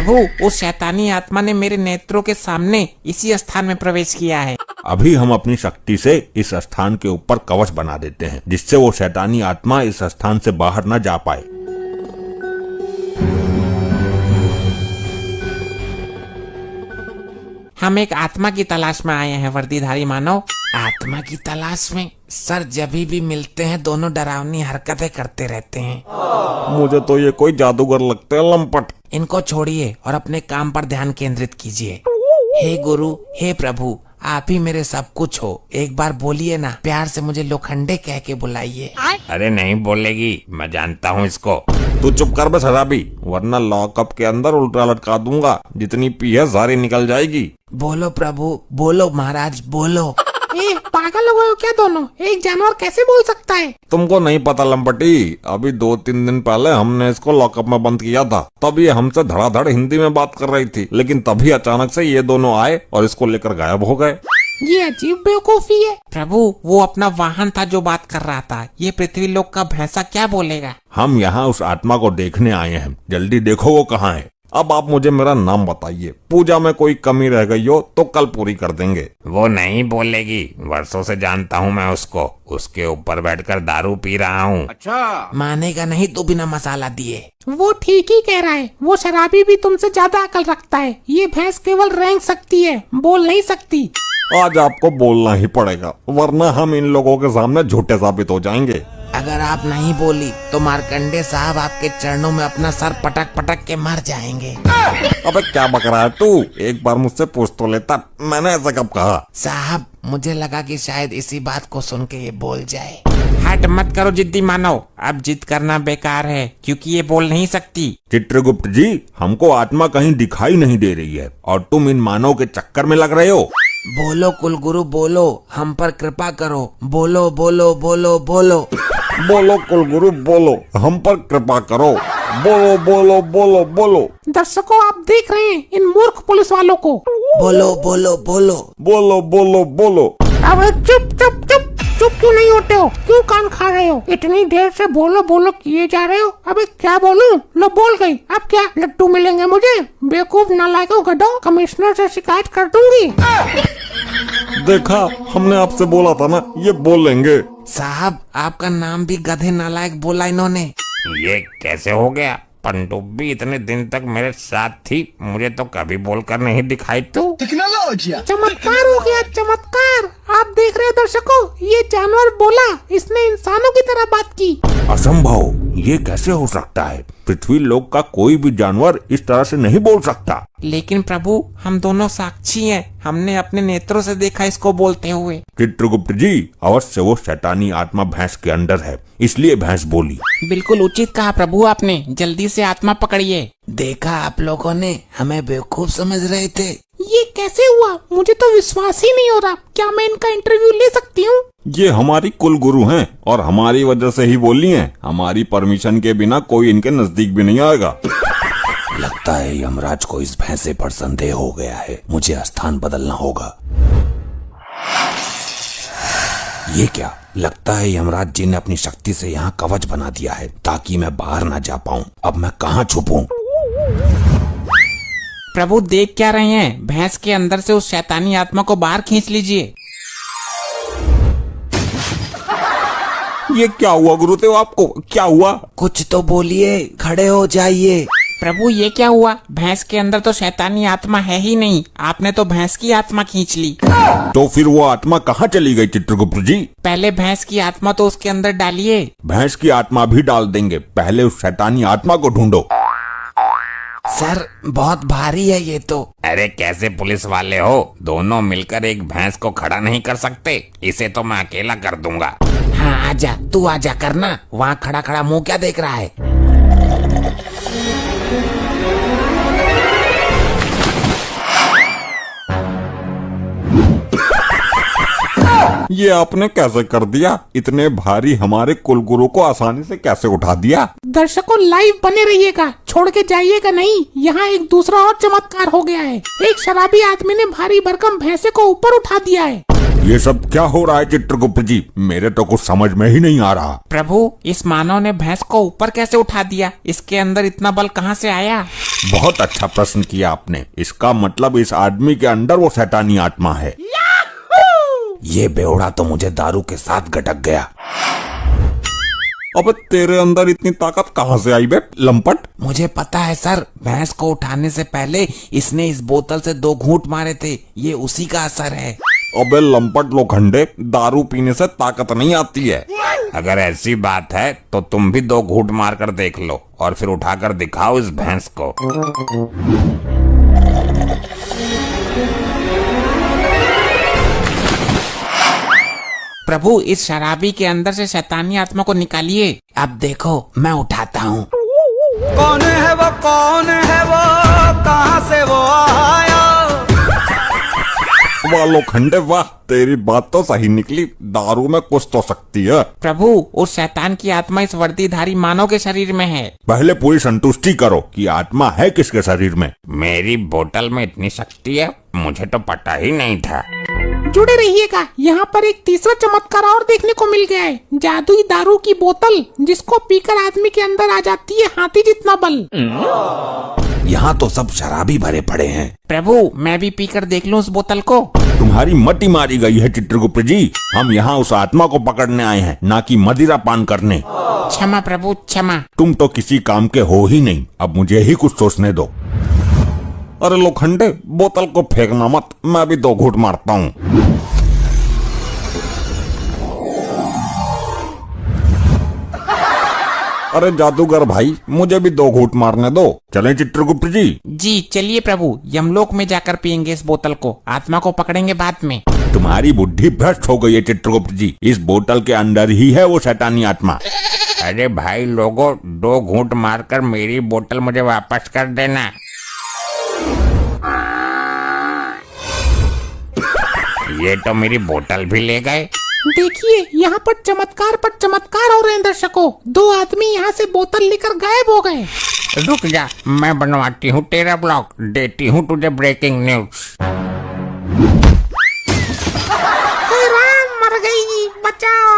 प्रभु, उस शैतानी आत्मा ने मेरे नेत्रों के सामने इसी स्थान में प्रवेश किया है। अभी हम अपनी शक्ति से इस स्थान के ऊपर कवच बना देते हैं, जिससे वो शैतानी आत्मा इस स्थान से बाहर न जा पाए। हम एक आत्मा की तलाश में आए हैं वर्दीधारी मानव। आत्मा की तलाश में? सर, जब भी मिलते हैं दोनों डरावनी हरकतें करते रहते हैं। मुझे तो ये कोई जादूगर लगते हैं, लंपट। इनको छोड़िए और अपने काम पर ध्यान केंद्रित कीजिए। हे गुरु, हे प्रभु, आप ही मेरे सब कुछ हो। एक बार बोलिए ना, प्यार से मुझे लोखंडे कह के बुलाइए। अरे नहीं बोलेगी, मैं जानता हूँ इसको। तू चुप कर बे शराबी, वरना लॉकअप के अंदर उल्टा लटका दूंगा। जितनी पी है सारी निकल जाएगी। बोलो प्रभु, बोलो महाराज, बोलो। पागल हो गए हो क्या दोनों? एक जानवर कैसे बोल सकता है? तुमको नहीं पता लंपटी, अभी 2-3 दिन पहले हमने इसको लॉकअप में बंद किया था। तब ये हमसे धड़ाधड़ हिंदी में बात कर रही थी, लेकिन तभी अचानक से ये दोनों आए और इसको लेकर गायब हो गए। ये अजीब बेवकूफी है। प्रभु, वो अपना वाहन था जो बात कर रहा था। ये पृथ्वी लोक का भैंसा क्या बोलेगा? हम यहाँ उस आत्मा को देखने आए हैं, जल्दी देखो वो कहाँ है। अब आप मुझे मेरा नाम बताइए, पूजा में कोई कमी रह गई हो तो कल पूरी कर देंगे। वो नहीं बोलेगी, वर्षों से जानता हूँ मैं उसको। उसके ऊपर बैठकर दारू पी रहा हूँ। अच्छा, मानेगा नहीं तो बिना मसाला दिए। वो ठीक ही कह रहा है, वो शराबी भी तुमसे ज्यादा अकल रखता है। ये भैंस केवल रेंग सकती है, बोल नहीं सकती। आज आपको बोलना ही पड़ेगा, वरना हम इन लोगों के सामने झूठे साबित हो जाएंगे। अगर आप नहीं बोली तो मार्कंडे साहब आपके चरणों में अपना सर पटक पटक के मर जाएंगे। अबे क्या बक रहा है तू? एक बार मुझसे पूछ तो लेता, मैंने ऐसा कब कहा? साहब, मुझे लगा कि शायद इसी बात को सुन के ये बोल जाए। हट मत करो जिद्दी मानव, अब जिद करना बेकार है क्योंकि ये बोल नहीं सकती। चित्रगुप्त जी, हमको आत्मा कहीं दिखाई नहीं दे रही है और तुम इन मानव के चक्कर में लग रहे हो। बोलो कुलगुरु, बोलो, हम पर कृपा करो। बोलो बोलो बोलो बोलो। बोलो कुलगुरु, बोलो, हम पर कृपा करो। बोलो बोलो बोलो बोलो। दर्शकों, आप देख रहे हैं इन मूर्ख पुलिस वालों को। बोलो बोलो बोलो। बोलो बोलो बोलो। अब चुप चुप चुप चुप क्यों नहीं होते हो? क्यों कान खा रहे हो? इतनी देर से बोलो बोलो किए जा रहे हो। अबे क्या बोलूं? लो बोल गई। अब क्या लड्डू मिलेंगे मुझे? बेवकूफ नालायकों, गधों, कमिश्नर से शिकायत कर दूंगी। देखा, हमने आपसे बोला था ना, ये बोलेंगे। साहब, आपका नाम भी गधे नालायक बोला इन्होंने। ये कैसे हो गया? पनडुब्बी इतने दिन तक मेरे साथ थी, मुझे तो कभी बोलकर नहीं दिखाई। तो चमत्कार हो गया, चमत्कार। आप देख रहे हो दर्शकों, ये जानवर बोला, इसने इंसानों की तरह बात की। असंभव, ये कैसे हो सकता है? पृथ्वी लोक का कोई भी जानवर इस तरह से नहीं बोल सकता। लेकिन प्रभु, हम दोनों साक्षी हैं, हमने अपने नेत्रों से देखा इसको बोलते हुए। चित्रगुप्त जी, अवश्य वो शैतानी आत्मा भैंस के अंदर है, इसलिए भैंस बोली। बिल्कुल उचित कहा प्रभु आपने, जल्दी से आत्मा पकड़िए। देखा, आप लोगों ने हमें बेवकूफ समझ रहे थे। ये कैसे हुआ? मुझे तो विश्वास ही नहीं हो रहा। क्या मैं इनका इंटरव्यू ले सकती हूँ? ये हमारी कुल गुरु हैं और हमारी वजह से ही बोली हैं। हमारी परमिशन के बिना कोई इनके नजदीक भी नहीं आएगा। लगता है यमराज को इस भैंसे पर संदेह हो गया है, मुझे स्थान बदलना होगा। ये क्या? लगता है यमराज जी ने अपनी शक्ति से यहाँ कवच बना दिया है ताकि मैं बाहर ना जा पाऊँ। अब मैं कहाँ छुपूं? प्रभु, देख क्या रहे हैं? भैंस के अंदर से उस शैतानी आत्मा को बाहर खींच लीजिए। ये क्या हुआ गुरुदेव? आपको क्या हुआ? कुछ तो बोलिए, खड़े हो जाइए। प्रभु, ये क्या हुआ? भैंस के अंदर तो शैतानी आत्मा है ही नहीं, आपने तो भैंस की आत्मा खींच ली। तो फिर वो आत्मा कहाँ चली गई चित्रगुप्त जी? पहले भैंस की आत्मा तो उसके अंदर डालिए। भैंस की आत्मा भी डाल देंगे, पहले उस शैतानी आत्मा को ढूंढो। सर, बहुत भारी है ये तो। अरे कैसे पुलिस वाले हो? दोनों मिलकर एक भैंस को खड़ा नहीं कर सकते? इसे तो मैं अकेला कर दूंगा। हाँ, आजा, तू आजा करना। वहाँ खड़ा खड़ा मुंह क्या देख रहा है? ये आपने कैसे कर दिया? इतने भारी हमारे कुलगुरु को आसानी से कैसे उठा दिया? दर्शकों, लाइव बने रहिएगा, छोड़ के जाइएगा नहीं। यहाँ एक दूसरा और चमत्कार हो गया है। एक शराबी आदमी ने भारी भरकम भैंसे को ऊपर उठा दिया है। ये सब क्या हो रहा है चित्रगुप्त जी? मेरे तो कुछ समझ में ही नहीं आ रहा। प्रभु, इस मानव ने भैंस को ऊपर कैसे उठा दिया? इसके अंदर इतना बल कहाँ से आया? बहुत अच्छा प्रश्न किया आपने। इसका मतलब इस आदमी के अंदर वो शैतानी आत्मा है। ये बेवड़ा तो मुझे दारू के साथ गटक गया। अबे तेरे अंदर इतनी ताकत कहाँ से आई बे लंपट? मुझे पता है सर, भैंस को उठाने से पहले इसने इस बोतल से 2 घूंट मारे थे। ये उसी का असर है। अबे लंपट लोखंडे, दारू पीने से ताकत नहीं आती है। अगर ऐसी बात है तो तुम भी 2 घूंट मार कर देख लो और फिर उठाकर दिखाओ इस भैंस को। प्रभु, इस शराबी के अंदर से शैतानी आत्मा को निकालिए। अब देखो, मैं उठाता हूँ। कौन है वो, कौन है वो, कहाँ से वो आया? वाह लोखंडे वाह, तेरी बात तो सही निकली। दारू में कुछ तो शक्ति है। प्रभु, उस शैतान की आत्मा इस वर्दीधारी मानव के शरीर में है। पहले पूरी संतुष्टि करो कि आत्मा है किसके शरीर में। मेरी बोतल में इतनी शक्ति है, मुझे तो पता ही नहीं था। जुड़े रहिएगा, यहाँ पर एक तीसरा चमत्कार और देखने को मिल गया है। जादुई दारू की बोतल, जिसको पीकर आदमी के अंदर आ जाती है हाथी जितना बल। यहाँ तो सब शराबी भरे पड़े हैं। प्रभु, मैं भी पीकर देख लूं उस बोतल को। तुम्हारी मति मारी गई है चित्रगुप्त जी। हम यहाँ उस आत्मा को पकड़ने आए हैं, ना कि मदिरा पान करने। क्षमा प्रभु, क्षमा। तुम तो किसी काम के हो ही नहीं। अब मुझे ही कुछ सोचने दो। अरे लोखंडे, बोतल को फेंकना मत, मैं भी 2 घूंट मारता हूँ। अरे जादूगर भाई, मुझे भी 2 घूंट मारने दो। चलें चित्रगुप्त जी? जी चलिए प्रभु, यमलोक में जाकर पियेंगे इस बोतल को। आत्मा को पकड़ेंगे बाद में। तुम्हारी बुद्धि भ्रष्ट हो गई है चित्रगुप्त जी। इस बोतल के अंदर ही है वो शैतानी आत्मा। अरे भाई लोगों, 2 घूंट मारकर मेरी बोतल मुझे वापस कर देना। ये तो मेरी बोतल भी ले गए। देखिए, यहाँ पर चमत्कार हो रहे हैं दर्शकों। 2 आदमी यहाँ से बोतल लेकर गायब हो गए। रुक जा, मैं बनवाती हूँ तेरा ब्लॉग, देती हूँ तुझे ब्रेकिंग न्यूज। हे राम, मर गई, बचाओ।